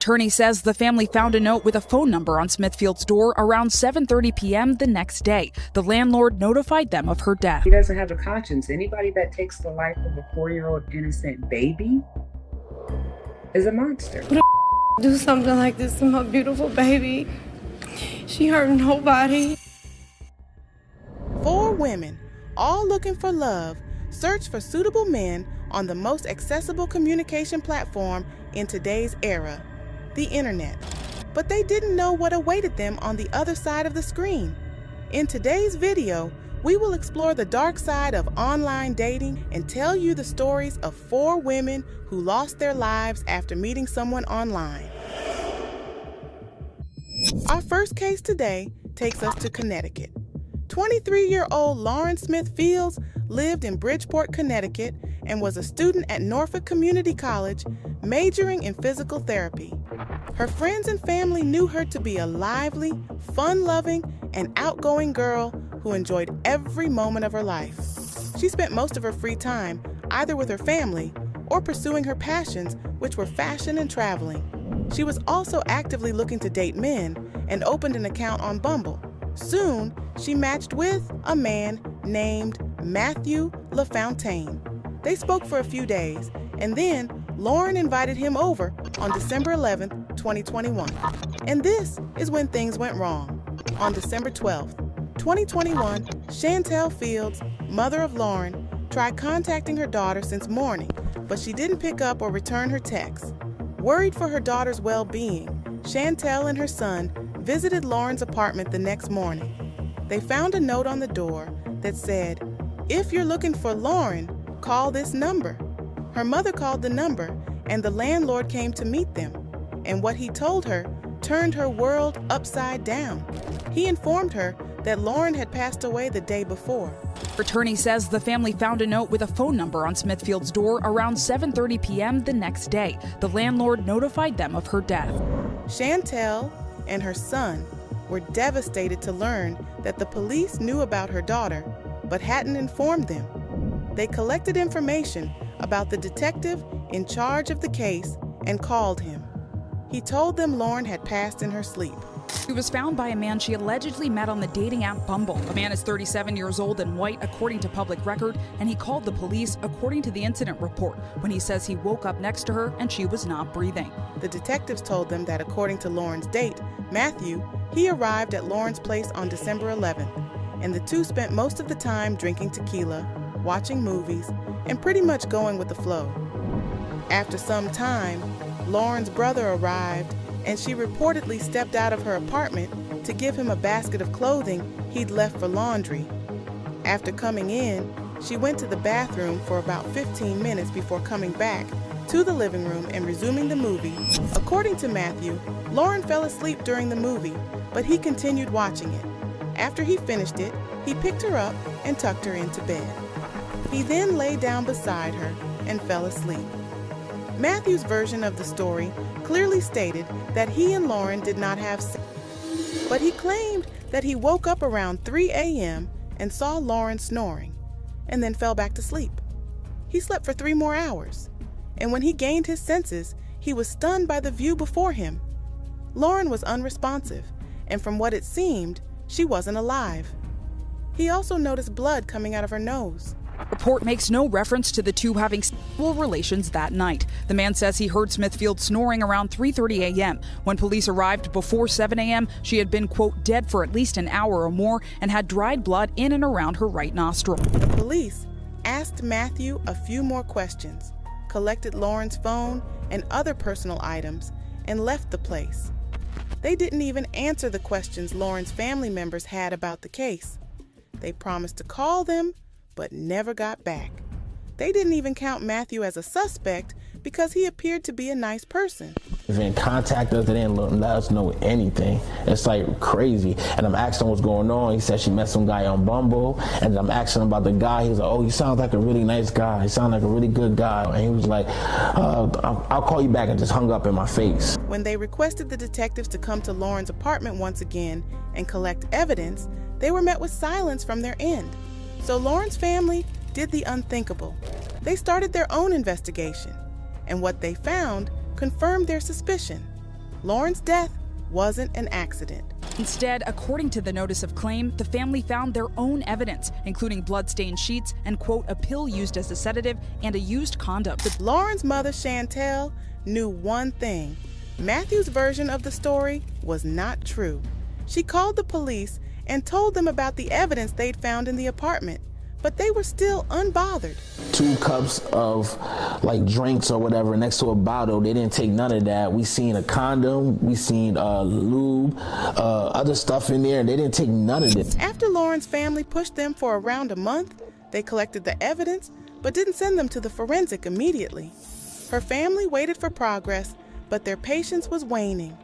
Attorney says the family found a note with a phone number on Smithfield's door around 7:30 p.m. the next day. The landlord notified them of her death. He doesn't have a conscience. Anybody that takes the life of a 4-year-old innocent baby is a monster. Do something like this to my beautiful baby. She hurt nobody. 4 women, all looking for love, search for suitable men on the most accessible communication platform in today's era, the internet. But they didn't know what awaited them on the other side of the screen. In today's video, we will explore the dark side of online dating and tell you the stories of 4 women who lost their lives after meeting someone online. Our first case today takes us to Connecticut. 23-year-old Lauren Smith Fields lived in Bridgeport, Connecticut, and was a student at Norfolk Community College, majoring in physical therapy. Her friends and family knew her to be a lively, fun-loving, and outgoing girl who enjoyed every moment of her life. She spent most of her free time either with her family or pursuing her passions, which were fashion and traveling. She was also actively looking to date men and opened an account on Bumble. Soon, she matched with a man named Matthew LaFontaine. They spoke for a few days, and then Lauren invited him over on December 11th, 2021. And this is when things went wrong. On December 12th, 2021, Chantel Fields, mother of Lauren, tried contacting her daughter since morning, but she didn't pick up or return her texts. Worried for her daughter's well-being, Chantel and her son visited Lauren's apartment the next morning. They found a note on the door that said, "If you're looking for Lauren, call this number." Her mother called the number, and the landlord came to meet them. And what he told her turned her world upside down. He informed her that Lauren had passed away the day before. Attorney says the family found a note with a phone number on Smithfield's door around 7:30 p.m. the next day. The landlord notified them of her death. Chantel and her son were devastated to learn that the police knew about her daughter, but hadn't informed them. They collected information about the detective in charge of the case and called him. He told them Lauren had passed in her sleep. She was found by a man she allegedly met on the dating app Bumble. The man is 37 years old and white, according to public record, and he called the police, according to the incident report, when he says he woke up next to her and she was not breathing. The detectives told them that according to Lauren's date, Matthew, he arrived at Lauren's place on December 11th, and the two spent most of the time drinking tequila, watching movies, and pretty much going with the flow. After some time, Lauren's brother arrived, and she reportedly stepped out of her apartment to give him a basket of clothing he'd left for laundry. After coming in, she went to the bathroom for about 15 minutes before coming back to the living room and resuming the movie. According to Matthew, Lauren fell asleep during the movie, but he continued watching it. After he finished it, he picked her up and tucked her into bed. He then lay down beside her and fell asleep. Matthew's version of the story clearly stated that he and Lauren did not have sex, but he claimed that he woke up around 3 a.m. and saw Lauren snoring, and then fell back to sleep. He slept for 3 more hours, and when he gained his senses, he was stunned by the view before him. Lauren was unresponsive, and from what it seemed, she wasn't alive. He also noticed blood coming out of her nose. Report makes no reference to the two having sexual relations that night. The man says he heard Smithfield snoring around 3:30 a.m. When police arrived before 7 a.m., she had been, quote, dead for at least an hour or more and had dried blood in and around her right nostril. The police asked Matthew a few more questions, collected Lauren's phone and other personal items, and left the place. They didn't even answer the questions Lauren's family members had about the case. They promised to call them, but never got back. They didn't even count Matthew as a suspect because he appeared to be a nice person. They didn't contact us, they didn't let us know anything. It's like crazy. And I'm asking what's going on. He said she met some guy on Bumble, and I'm asking him about the guy. He's like, oh, he sounds like a really nice guy. He sounds like a really good guy. And he was like, I'll call you back, and just hung up in my face. When they requested the detectives to come to Lauren's apartment once again and collect evidence, they were met with silence from their end. So Lauren's family did the unthinkable. They started their own investigation, and what they found confirmed their suspicion. Lauren's death wasn't an accident. Instead, according to the notice of claim, the family found their own evidence, including blood-stained sheets and, quote, a pill used as a sedative and a used condom. Lauren's mother, Chantel, knew one thing. Matthew's version of the story was not true. She called the police and told them about the evidence they'd found in the apartment, but they were still unbothered. 2 cups of like drinks or whatever next to a bottle. They didn't take none of that. We seen a condom, we seen lube, other stuff in there. They didn't take none of it. After Lauren's family pushed them for around a month, they collected the evidence but didn't send them to the forensic immediately. Her family waited for progress, but their patience was waning.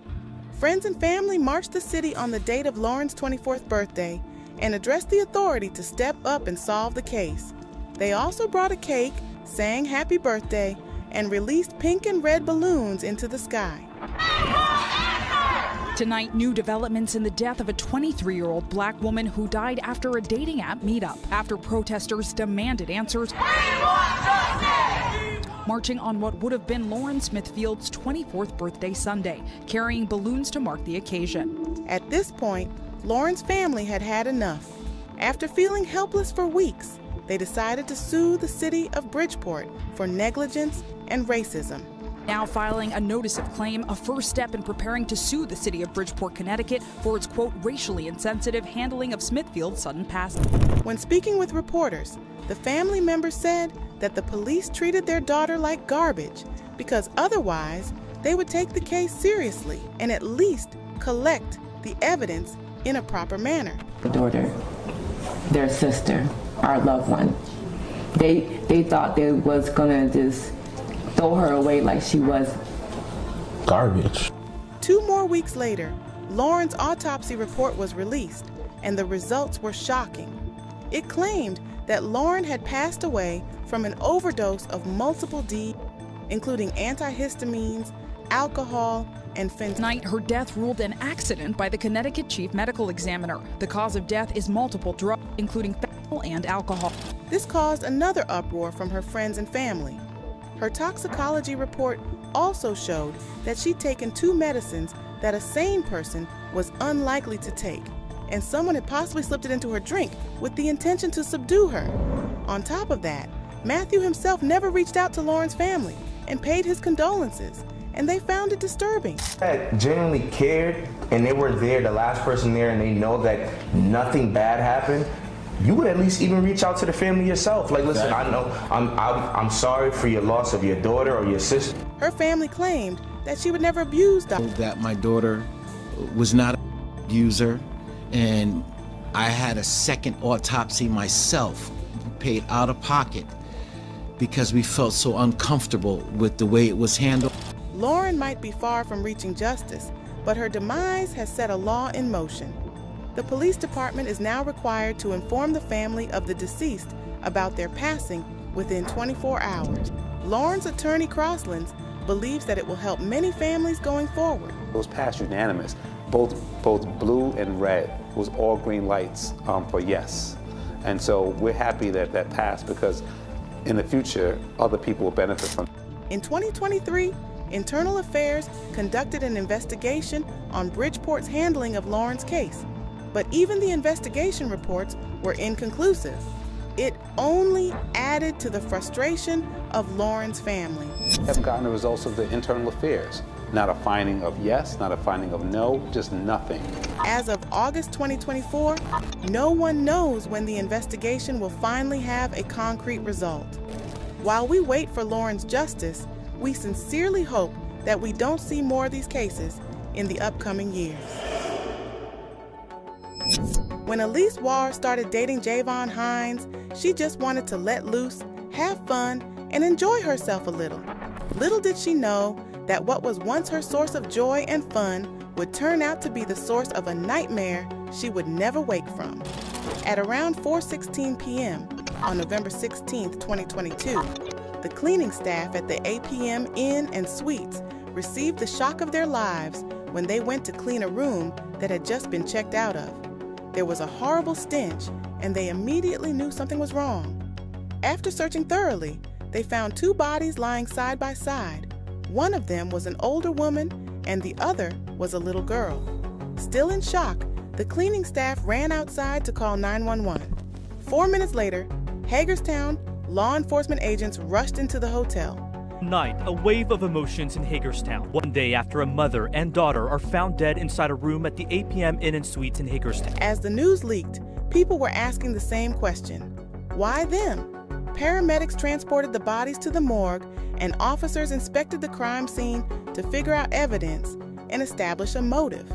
Friends and family marched the city on the date of Lauren's 24th birthday and addressed the authority to step up and solve the case. They also brought a cake, sang happy birthday, and released pink and red balloons into the sky. Tonight, new developments in the death of a 23-year-old black woman who died after a dating app meetup, after protesters demanded answers, marching on what would have been Lauren Smithfield's 24th birthday Sunday, carrying balloons to mark the occasion. At this point, Lauren's family had had enough. After feeling helpless for weeks, they decided to sue the city of Bridgeport for negligence and racism. Now filing a notice of claim, a first step in preparing to sue the city of Bridgeport, Connecticut for its, quote, racially insensitive handling of Smithfield's sudden passing. When speaking with reporters, the family member said that the police treated their daughter like garbage because otherwise they would take the case seriously and at least collect the evidence in a proper manner. Their daughter, their sister, our loved one, they thought they was gonna just throw her away like she was garbage. 2 more weeks later, Lauren's autopsy report was released, and the results were shocking. It claimed that Lauren had passed away from an overdose of multiple DEs, including antihistamines, alcohol, and fentanyl. Tonight, her death ruled an accident by the Connecticut Chief Medical Examiner. The cause of death is multiple drugs, including fentanyl and alcohol. This caused another uproar from her friends and family. Her toxicology report also showed that she'd taken 2 medicines that a sane person was unlikely to take, and someone had possibly slipped it into her drink with the intention to subdue her. On top of that, Matthew himself never reached out to Lauren's family and paid his condolences, and they found it disturbing. That genuinely cared, and they were there, the last person there, and they know that nothing bad happened. You would at least even reach out to the family yourself. Like, listen, I know I'm sorry for your loss of your daughter or your sister. Her family claimed that she would never abuse Dr. That my daughter was not an abuser, and I had a second autopsy myself, paid out of pocket, because we felt so uncomfortable with the way it was handled. Lauren might be far from reaching justice, but her demise has set a law in motion. The police department is now required to inform the family of the deceased about their passing within 24 hours. Lauren's attorney, Crosslands, believes that it will help many families going forward. It was passed unanimous. Both blue and red was all green lights for yes. And so we're happy that that passed, because in the future, other people will benefit from it. In 2023, Internal Affairs conducted an investigation on Bridgeport's handling of Lauren's case. But even the investigation reports were inconclusive. It only added to the frustration of Lauren's family. We haven't gotten the results of the internal affairs. Not a finding of yes, not a finding of no, just nothing. As of August 2024, no one knows when the investigation will finally have a concrete result. While we wait for Lauren's justice, we sincerely hope that we don't see more of these cases in the upcoming years. When Elise Warr started dating Javon Hines, she just wanted to let loose, have fun, and enjoy herself a little. Little did she know that what was once her source of joy and fun would turn out to be the source of a nightmare she would never wake from. At around 4:16 p.m. on November 16, 2022, the cleaning staff at the APM Inn and Suites received the shock of their lives when they went to clean a room that had just been checked out of. There was a horrible stench, and they immediately knew something was wrong. After searching thoroughly, they found 2 bodies lying side by side. One of them was an older woman, and the other was a little girl. Still in shock, the cleaning staff ran outside to call 911. 4 minutes later, Hagerstown law enforcement agents rushed into the hotel. Night, a wave of emotions in Hagerstown. One day after a mother and daughter are found dead inside a room at the APM Inn & Suites in Hagerstown. As the news leaked, people were asking the same question. Why them? Paramedics transported the bodies to the morgue, and officers inspected the crime scene to figure out evidence and establish a motive.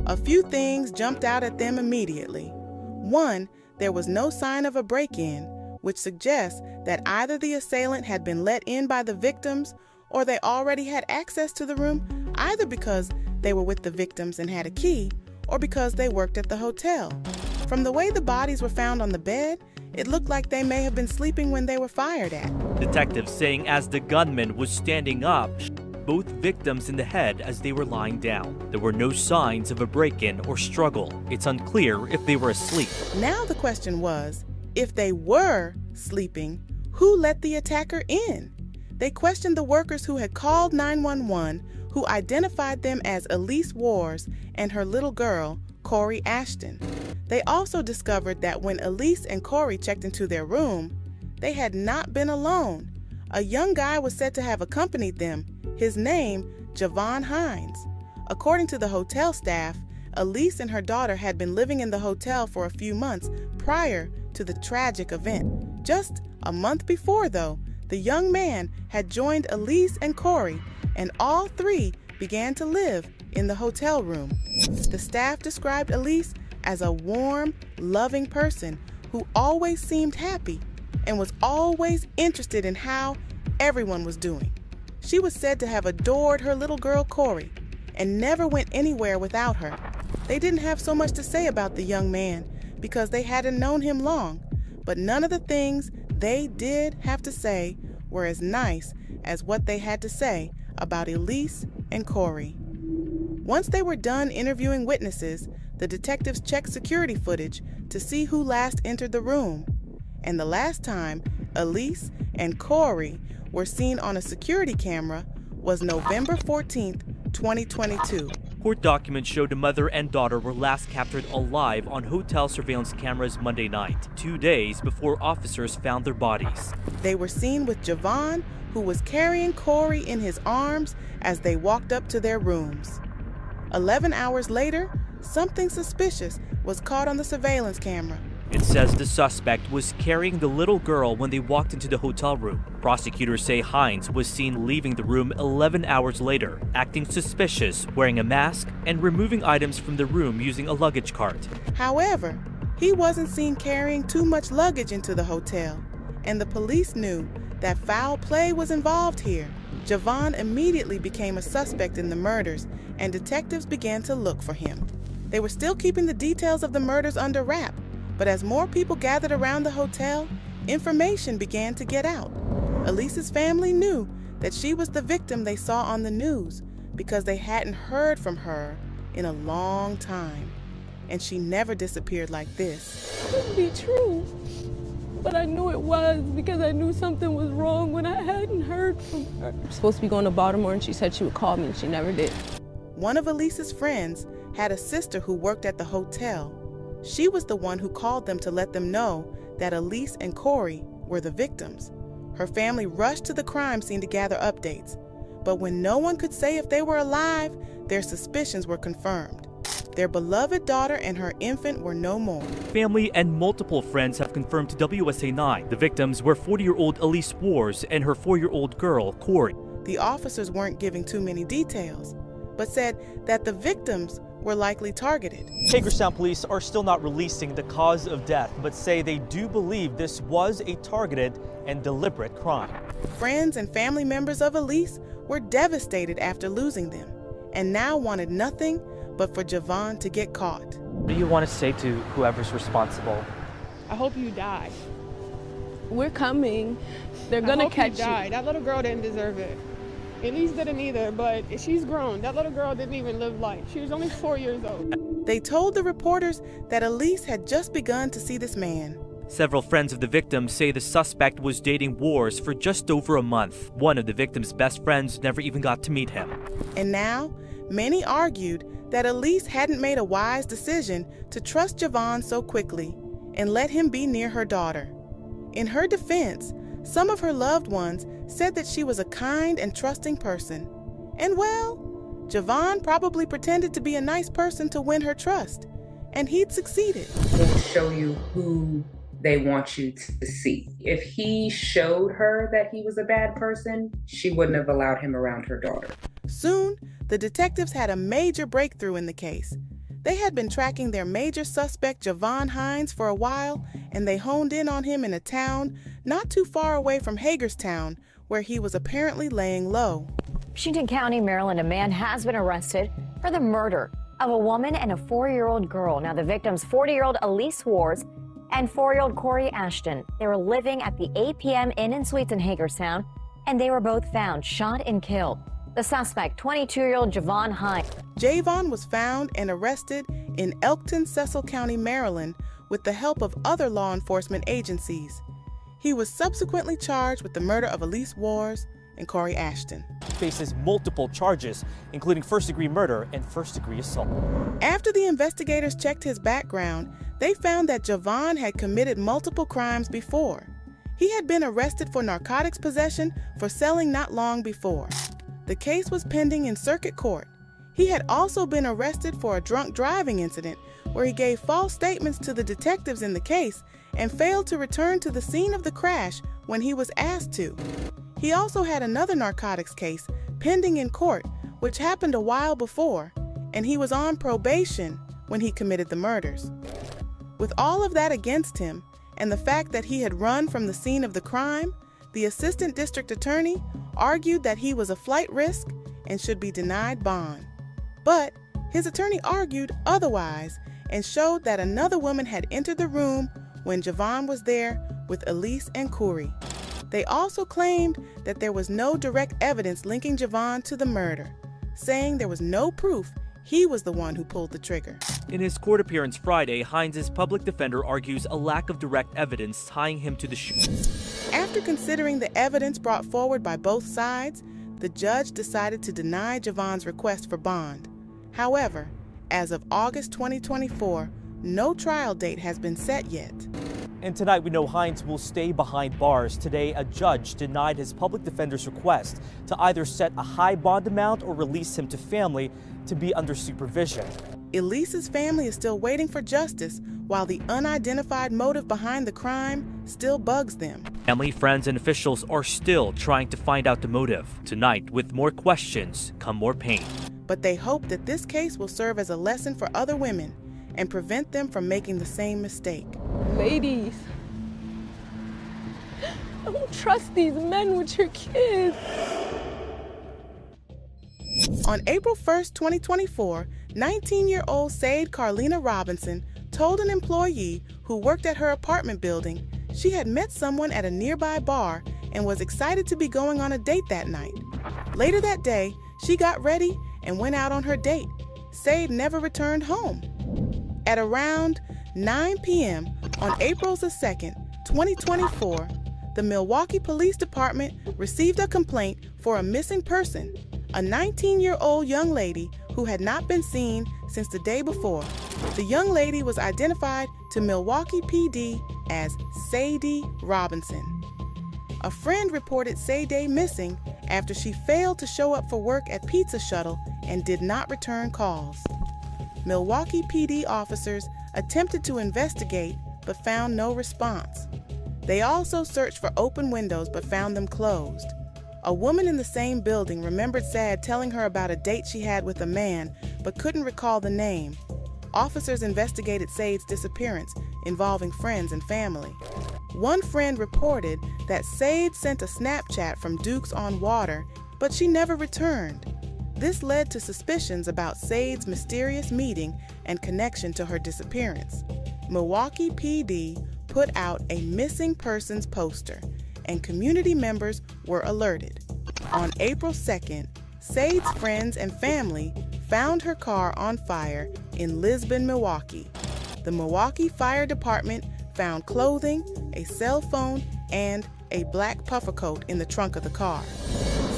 A few things jumped out at them immediately. One, there was no sign of a break-in, which suggests that either the assailant had been let in by the victims or they already had access to the room, either because they were with the victims and had a key or because they worked at the hotel. From the way the bodies were found on the bed, it looked like they may have been sleeping when they were fired at. Detectives saying as the gunman was standing up, both victims in the head as they were lying down. There were no signs of a break-in or struggle. It's unclear if they were asleep. Now the question was, if they were sleeping, who let the attacker in? They questioned the workers who had called 911, who identified them as Elise Wars and her little girl, Corey Ashton. They also discovered that when Elise and Corey checked into their room, they had not been alone. A young guy was said to have accompanied them, his name, Javon Hines. According to the hotel staff, Elise and her daughter had been living in the hotel for a few months prior to the tragic event. Just a month before, though, the young man had joined Elise and Corey, and all three began to live in the hotel room. The staff described Elise as a warm, loving person who always seemed happy and was always interested in how everyone was doing. She was said to have adored her little girl Corey and never went anywhere without her. They didn't have so much to say about the young man because they hadn't known him long, but none of the things they did have to say were as nice as what they had to say about Elise and Corey. Once they were done interviewing witnesses, the detectives checked security footage to see who last entered the room. And the last time Elise and Corey were seen on a security camera was November 14th, 2022. Court documents showed the mother and daughter were last captured alive on hotel surveillance cameras Monday night, 2 days before officers found their bodies. They were seen with Javon, who was carrying Corey in his arms as they walked up to their rooms. 11 hours later, something suspicious was caught on the surveillance camera. It says the suspect was carrying the little girl when they walked into the hotel room. Prosecutors say Hines was seen leaving the room 11 hours later, acting suspicious, wearing a mask, and removing items from the room using a luggage cart. However, he wasn't seen carrying too much luggage into the hotel, and the police knew that foul play was involved here. Javon immediately became a suspect in the murders, and detectives began to look for him. They were still keeping the details of the murders under wrap, but as more people gathered around the hotel, information began to get out. Elise's family knew that she was the victim they saw on the news because they hadn't heard from her in a long time. And she never disappeared like this. It couldn't be true, but I knew it was because I knew something was wrong when I hadn't heard from her. I was supposed to be going to Baltimore and she said she would call me and she never did. One of Elise's friends had a sister who worked at the hotel. She was the one who called them to let them know that Elise and Corey were the victims. Her family rushed to the crime scene to gather updates, but when no one could say if they were alive, their suspicions were confirmed. Their beloved daughter and her infant were no more. Family and multiple friends have confirmed to WSA9 the victims were 40-year-old Elise Wars and her 4-year-old girl, Corey. The officers weren't giving too many details, but said that the victims were likely targeted. Hagerstown police are still not releasing the cause of death, but say they do believe this was a targeted and deliberate crime. Friends and family members of Elise were devastated after losing them, and now wanted nothing but for Javon to get caught. What do you want to say to whoever's responsible? I hope you die. We're coming. They're gonna catch you. That little girl didn't deserve it. Elise didn't either, but she's grown. That little girl didn't even live life. She was only 4 years old. They told the reporters that Elise had just begun to see this man. Several friends of the victim say the suspect was dating Wars for just over a month. One of the victim's best friends never even got to meet him. And now, Many argued that Elise hadn't made a wise decision to trust Javon so quickly and let him be near her daughter. In her defense, some of her loved ones said that she was a kind and trusting person. And well, Javon probably pretended to be a nice person to win her trust, and he'd succeeded. They'll show you who they want you to see. If he showed her that he was a bad person, she wouldn't have allowed him around her daughter. Soon, the detectives had a major breakthrough in the case. They had been tracking their major suspect, Javon Hines, for a while, and they honed in on him in a town not too far away from Hagerstown, where he was apparently laying low. Washington County, Maryland, a man has been arrested for the murder of a woman and a 4-year-old girl. Now, the victims, 40-year-old Elise Wars and 4-year-old Corey Ashton. They were living at the 8 p.m. Inn and Suites in Hagerstown, and they were both found shot and killed. The suspect, 22-year-old Javon Hines. Javon was found and arrested in Elkton, Cecil County, Maryland, with the help of other law enforcement agencies. He was subsequently charged with the murder of Elise Wars and Corey Ashton. Faces multiple charges, including first-degree murder and first-degree assault. After the investigators checked his background, they found that Javon had committed multiple crimes before. He had been arrested for narcotics possession for selling not long before. The case was pending in circuit court. He had also been arrested for a drunk driving incident where he gave false statements to the detectives in the case and failed to return to the scene of the crash when he was asked to. He also had another narcotics case pending in court, which happened a while before, and he was on probation when he committed the murders. With all of that against him, and the fact that he had run from the scene of the crime, the assistant district attorney argued that he was a flight risk and should be denied bond. But his attorney argued otherwise and showed that another woman had entered the room when Javon was there with Elise and Corey. They also claimed that there was no direct evidence linking Javon to the murder, saying there was no proof he was the one who pulled the trigger. In his court appearance Friday, Hines' public defender argues a lack of direct evidence tying him to the shooting. After considering the evidence brought forward by both sides, the judge decided to deny Javon's request for bond. However, as of August 2024, no trial date has been set yet. And tonight we know Hines will stay behind bars. Today, a judge denied his public defender's request to either set a high bond amount or release him to family to be under supervision. Elise's family is still waiting for justice, while the unidentified motive behind the crime still bugs them. Family, friends, and officials are still trying to find out the motive. Tonight, with more questions, come more pain. But they hope that this case will serve as a lesson for other women and prevent them from making the same mistake. Ladies, don't trust these men with your kids. On April 1st, 2024, 19-year-old Sade Carlina Robinson told an employee who worked at her apartment building she had met someone at a nearby bar and was excited to be going on a date that night. Later that day, she got ready and went out on her date. Sade never returned home. At around 9 p.m. on April 2nd, 2024, the Milwaukee Police Department received a complaint for a missing person, a 19-year-old young lady who had not been seen since the day before. The young lady was identified to Milwaukee PD as Sadie Robinson. A friend reported Sadie missing after she failed to show up for work at Pizza Shuttle and did not return calls. Milwaukee PD officers attempted to investigate but found no response. They also searched for open windows but found them closed. A woman in the same building remembered Sad telling her about a date she had with a man but couldn't recall the name. Officers investigated Sade's disappearance, involving friends and family. One friend reported that Sade sent a Snapchat from Duke's on Water, but she never returned. This led to suspicions about Sade's mysterious meeting and connection to her disappearance. Milwaukee PD put out a missing persons poster, and community members were alerted. On April 2nd, Sade's friends and family found her car on fire in Lisbon, Milwaukee. The Milwaukee Fire Department found clothing, a cell phone, and a black puffer coat in the trunk of the car.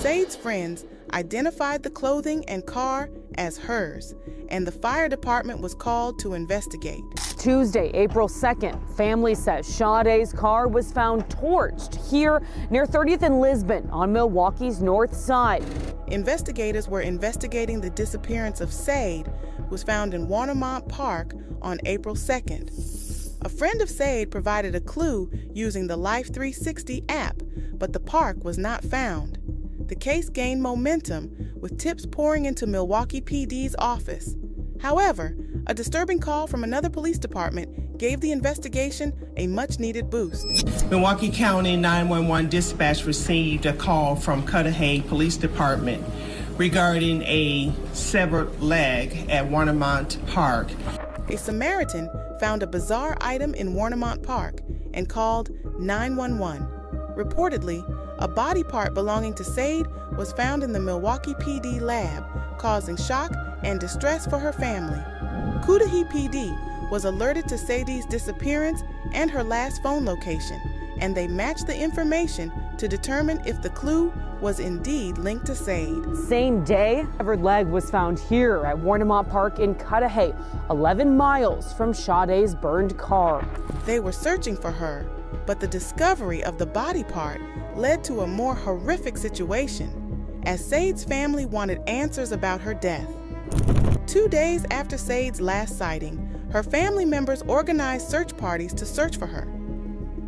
Sade's friends identified the clothing and car as hers, and the fire department was called to investigate. Tuesday, April 2nd, family says Sade's car was found torched here near 30th and Lisbon on Milwaukee's north side. Investigators were investigating the disappearance of Sade, who was found in Warnemont Park on April 2nd. A friend of Sade provided a clue using the Life 360 app, but the park was not found. The case gained momentum with tips pouring into Milwaukee PD's office. However, a disturbing call from another police department gave the investigation a much-needed boost. Milwaukee County 911 dispatch received a call from Cudahy Police Department regarding a severed leg at Warnemont Park. A Samaritan found a bizarre item in Warnemont Park and called 911. Reportedly, a body part belonging to Sade was found in the Milwaukee PD lab, causing shock and distress for her family. Cudahy PD was alerted to Sade's disappearance and her last phone location, and they matched the information to determine if the clue was indeed linked to Sade. Same day, a severed leg was found here at Warnemont Park in Cudahy, 11 miles from Sade's burned car. They were searching for her, but the discovery of the body part led to a more horrific situation, as Sade's family wanted answers about her death. 2 days after Sade's last sighting, her family members organized search parties to search for her.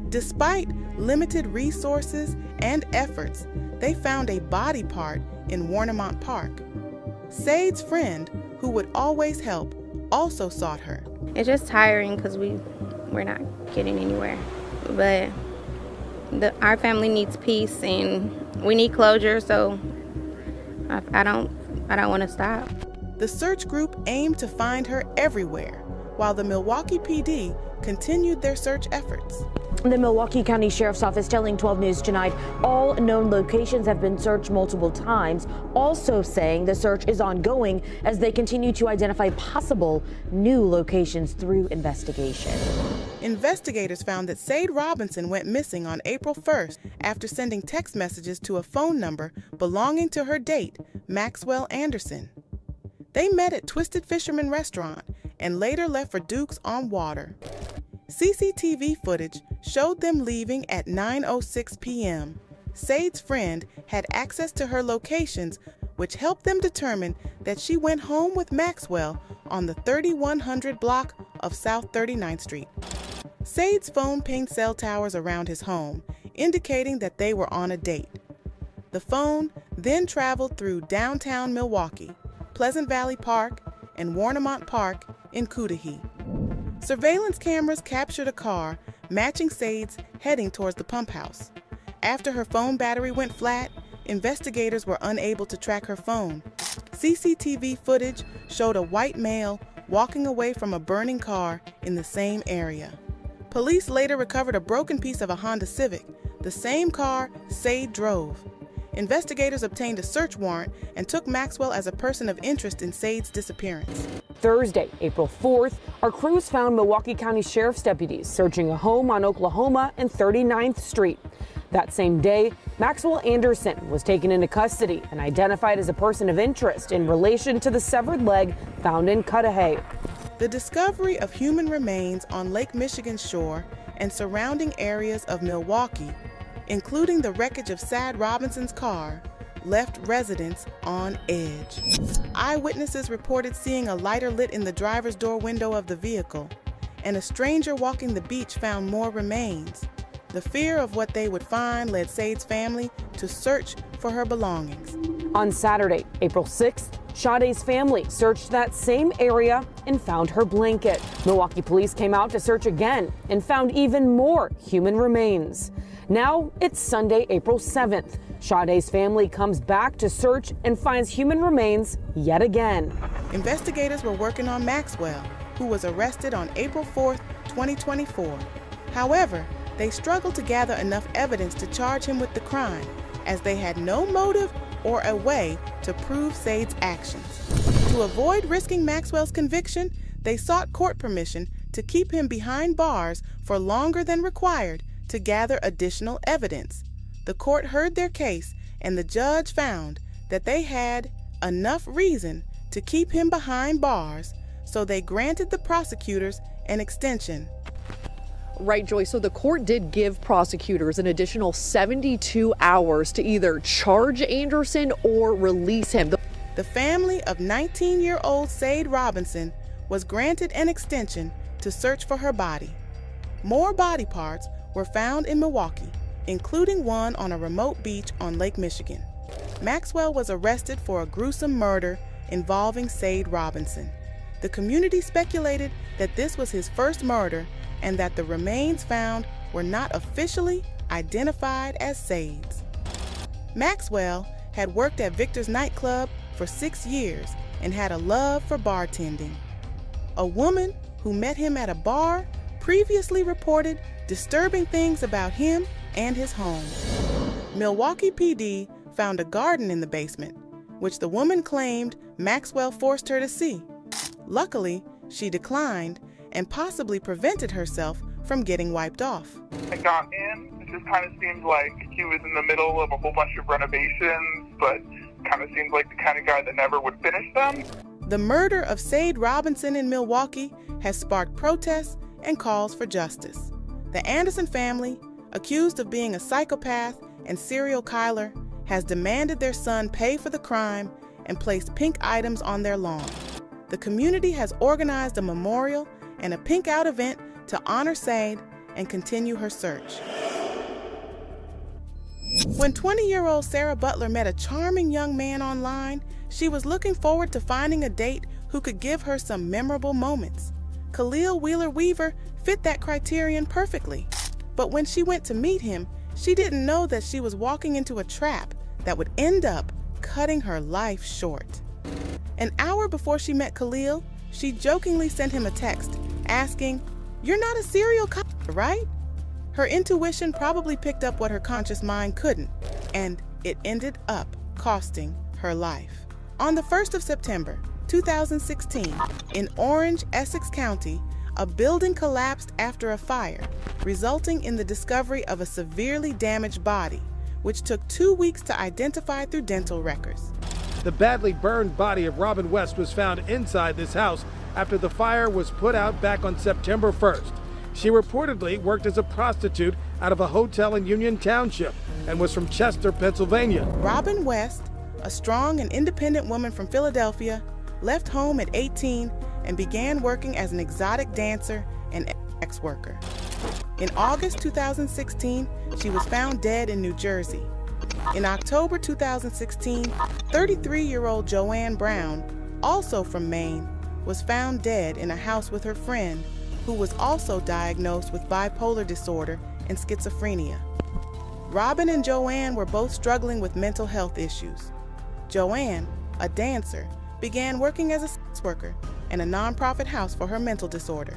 Despite limited resources and efforts, they found a body part in Warnemont Park. Sade's friend, who would always help, also sought her. It's just tiring because we're not getting anywhere. But our family needs peace and we need closure, so I don't want to stop. The search group aimed to find her everywhere, while the Milwaukee PD continued their search efforts. The Milwaukee County Sheriff's Office telling 12 News tonight all known locations have been searched multiple times, also saying the search is ongoing as they continue to identify possible new locations through investigation. Investigators found that Sade Robinson went missing on April 1st after sending text messages to a phone number belonging to her date, Maxwell Anderson. They met at Twisted Fisherman Restaurant and later left for Duke's on Water. CCTV footage showed them leaving at 9:06 p.m. Sade's friend had access to her locations, which helped them determine that she went home with Maxwell on the 3100 block of South 39th Street. Sade's phone pinged cell towers around his home, indicating that they were on a date. The phone then traveled through downtown Milwaukee, Pleasant Valley Park, and Warnemont Park in Cudahy. Surveillance cameras captured a car matching Sade's heading towards the pump house. After her phone battery went flat, investigators were unable to track her phone. CCTV footage showed a white male walking away from a burning car in the same area. Police later recovered a broken piece of a Honda Civic, the same car Sade drove. Investigators obtained a search warrant and took Maxwell as a person of interest in Sade's disappearance. Thursday, April 4th, our crews found Milwaukee County Sheriff's deputies searching a home on Oklahoma and 39th Street. That same day, Maxwell Anderson was taken into custody and identified as a person of interest in relation to the severed leg found in Cudahy. The discovery of human remains on Lake Michigan's shore and surrounding areas of Milwaukee, including the wreckage of Sade Robinson's car, left residents on edge. Eyewitnesses reported seeing a lighter lit in the driver's door window of the vehicle, and a stranger walking the beach found more remains. The fear of what they would find led Sade's family to search for her belongings. On Saturday, April 6th, Sade's family searched that same area and found her blanket. Milwaukee police came out to search again and found even more human remains. Now it's Sunday, April 7th. Sade's family comes back to search and finds human remains yet again. Investigators were working on Maxwell, who was arrested on April 4th, 2024. However, they struggled to gather enough evidence to charge him with the crime, as they had no motive or a way to prove Sade's actions. To avoid risking Maxwell's conviction, they sought court permission to keep him behind bars for longer than required to gather additional evidence. The court heard their case, and the judge found that they had enough reason to keep him behind bars, so they granted the prosecutors an extension. Right, Joy. So the court did give prosecutors an additional 72 hours to either charge Anderson or release him. The family of 19-year-old Sade Robinson was granted an extension to search for her body. More body parts were found in Milwaukee, including one on a remote beach on Lake Michigan. Maxwell was arrested for a gruesome murder involving Sade Robinson. The community speculated that this was his first murder and that the remains found were not officially identified as Sade's. Maxwell had worked at Victor's nightclub for 6 years and had a love for bartending. A woman who met him at a bar previously reported disturbing things about him and his home. Milwaukee PD found a garden in the basement, which the woman claimed Maxwell forced her to see. Luckily, she declined and possibly prevented herself from getting wiped off. I got in. It just kind of seemed like he was in the middle of a whole bunch of renovations, but kind of seemed like the kind of guy that never would finish them. The murder of Sade Robinson in Milwaukee has sparked protests and calls for justice. The Anderson family, accused of being a psychopath and serial killer, has demanded their son pay for the crime and placed pink items on their lawn. The community has organized a memorial and a Pink Out event to honor Sade and continue her search. When 20-year-old Sarah Butler met a charming young man online, she was looking forward to finding a date who could give her some memorable moments. Khalil Wheeler Weaver fit that criterion perfectly. But when she went to meet him, she didn't know that she was walking into a trap that would end up cutting her life short. An hour before she met Khalil, she jokingly sent him a text asking, "You're not a serial killer, right?" Her intuition probably picked up what her conscious mind couldn't, and it ended up costing her life. On the 1st of September, 2016, in Orange, Essex County, a building collapsed after a fire, resulting in the discovery of a severely damaged body, which took 2 weeks to identify through dental records. The badly burned body of Robin West was found inside this house after the fire was put out back on September 1st. She reportedly worked as a prostitute out of a hotel in Union Township and was from Chester, Pennsylvania. Robin West, a strong and independent woman from Philadelphia, left home at 18 and began working as an exotic dancer and sex worker. In August 2016, she was found dead in New Jersey. In October 2016, 33-year-old Joanne Brown, also from Maine, was found dead in a house with her friend, who was also diagnosed with bipolar disorder and schizophrenia. Robin and Joanne were both struggling with mental health issues. Joanne, a dancer, began working as a sex worker in a nonprofit house for her mental disorder.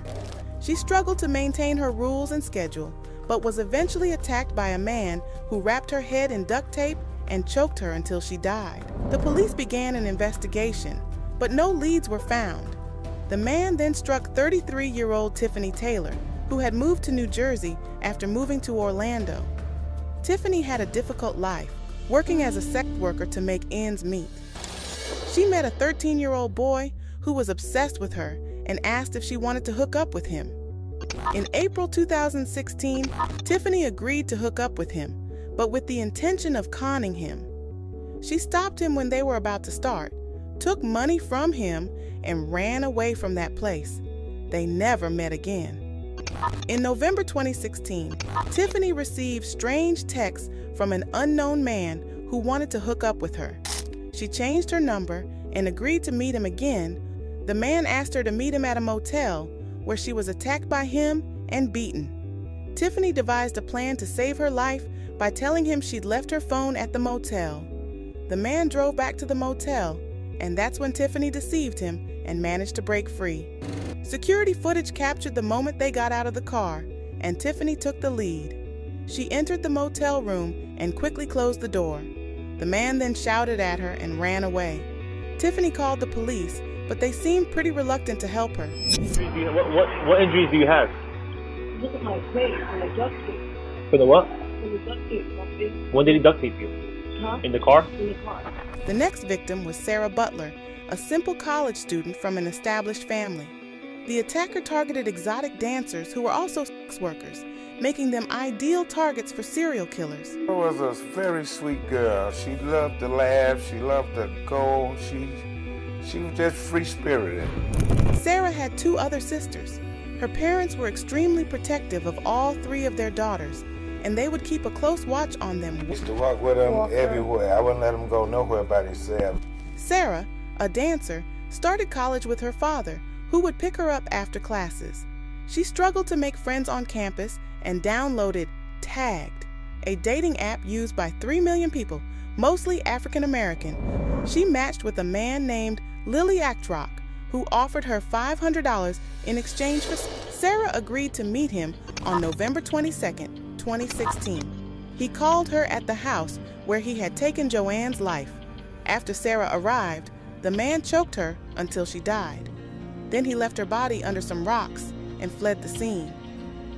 She struggled to maintain her rules and schedule, but was eventually attacked by a man who wrapped her head in duct tape and choked her until she died. The police began an investigation, but no leads were found. The man then struck 33-year-old Tiffany Taylor, who had moved to New Jersey after moving to Orlando. Tiffany had a difficult life, working as a sex worker to make ends meet. She met a 13-year-old boy who was obsessed with her and asked if she wanted to hook up with him. In April 2016, Tiffany agreed to hook up with him, but with the intention of conning him. She stopped him when they were about to start, took money from him, and ran away from that place. They never met again. In November 2016, Tiffany received strange texts from an unknown man who wanted to hook up with her. She changed her number and agreed to meet him again. The man asked her to meet him at a motel where she was attacked by him and beaten. Tiffany devised a plan to save her life by telling him she'd left her phone at the motel. The man drove back to the motel, and that's when Tiffany deceived him and managed to break free. Security footage captured the moment they got out of the car, and Tiffany took the lead. She entered the motel room and quickly closed the door. The man then shouted at her and ran away. Tiffany called the police, but they seemed pretty reluctant to help her. What injuries do you have? Look at my face and the duct tape. For the what? For the duct tape, my face. When did he duct tape you? Huh? In the car? In the car. The next victim was Sarah Butler, a simple college student from an established family. The attacker targeted exotic dancers who were also sex workers, making them ideal targets for serial killers. She was a very sweet girl. She loved to laugh, she loved to go, she was just free-spirited. Sarah had 2 other sisters. Her parents were extremely protective of all 3 of their daughters, and they would keep a close watch on them. I used to walk with them everywhere. I wouldn't let them go nowhere by themselves. Sarah, a dancer, started college with her father, who would pick her up after classes. She struggled to make friends on campus and downloaded Tagged, a dating app used by 3 million people, mostly African American. She matched with a man named Lily Actrock, who offered her $500 in exchange for... Sarah agreed to meet him on November 22nd, 2016. He called her at the house where he had taken Joanne's life. After Sarah arrived, the man choked her until she died. Then he left her body under some rocks and fled the scene.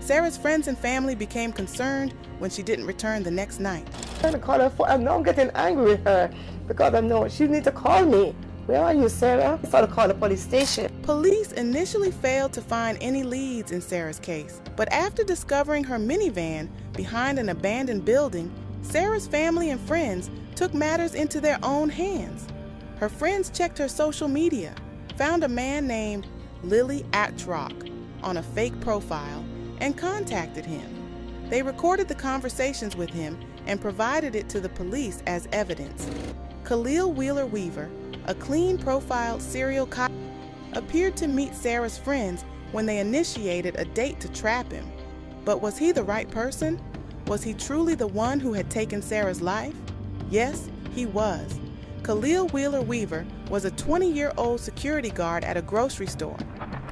Sarah's friends and family became concerned when she didn't return the next night. I'm trying to call her phone. I'm getting angry with her because I know she needs to call me. Where are you, Sarah? I thought to call the police station. Police initially failed to find any leads in Sarah's case, but after discovering her minivan behind an abandoned building, Sarah's family and friends took matters into their own hands. Her friends checked her social media, found a man named Lily Actrock on a fake profile, and contacted him. They recorded the conversations with him and provided it to the police as evidence. Khalil Wheeler Weaver, a clean-profiled serial killer, appeared to meet Sarah's friends when they initiated a date to trap him. But was he the right person? Was he truly the one who had taken Sarah's life? Yes, he was. Khalil Wheeler Weaver was a 20-year-old security guard at a grocery store.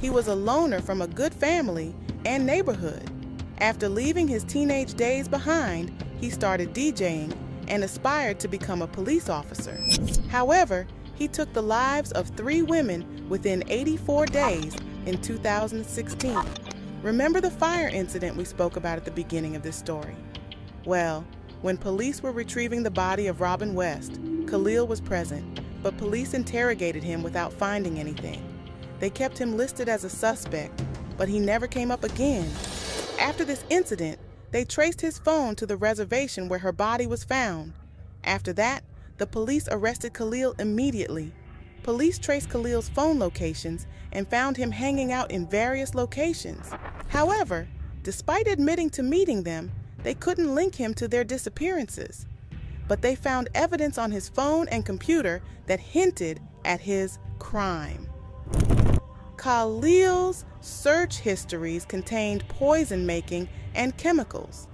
He was a loner from a good family and neighborhood. After leaving his teenage days behind, he started DJing and aspired to become a police officer. However, he took the lives of 3 women within 84 days in 2016. Remember the fire incident we spoke about at the beginning of this story? Well, when police were retrieving the body of Robin West, Khalil was present, but police interrogated him without finding anything. They kept him listed as a suspect, but he never came up again. After this incident, they traced his phone to the reservation where her body was found. After that, the police arrested Khalil immediately. Police traced Khalil's phone locations and found him hanging out in various locations. However, despite admitting to meeting them, they couldn't link him to their disappearances. But they found evidence on his phone and computer that hinted at his crime. Khalil's search histories contained poison-making and chemicals.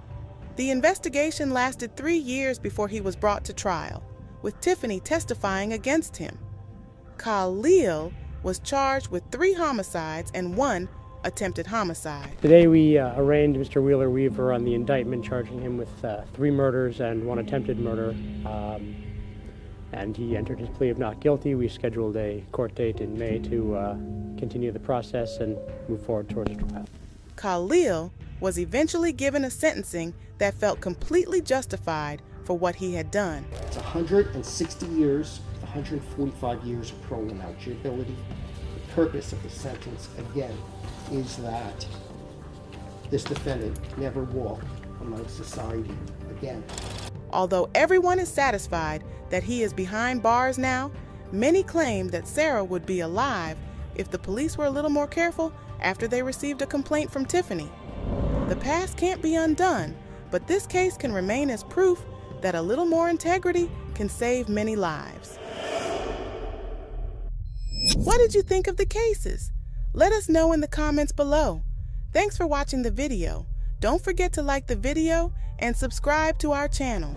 The investigation lasted 3 years before he was brought to trial, with Tiffany testifying against him. Khalil was charged with 3 homicides and 1 attempted homicide. Today we arraigned Mr. Wheeler Weaver on the indictment charging him with 3 murders and 1 attempted murder. And he entered his plea of not guilty. We scheduled a court date in May to continue the process and move forward towards a trial. Khalil was eventually given a sentencing that felt completely justified for what he had done. It's 160 years, 145 years of parole and eligibility. The purpose of the sentence, again, is that this defendant never walked among society again. Although everyone is satisfied that he is behind bars now, many claim that Sarah would be alive if the police were a little more careful after they received a complaint from Tiffany. The past can't be undone, but this case can remain as proof that a little more integrity can save many lives. What did you think of the cases? Let us know in the comments below. Thanks for watching the video. Don't forget to like the video and subscribe to our channel.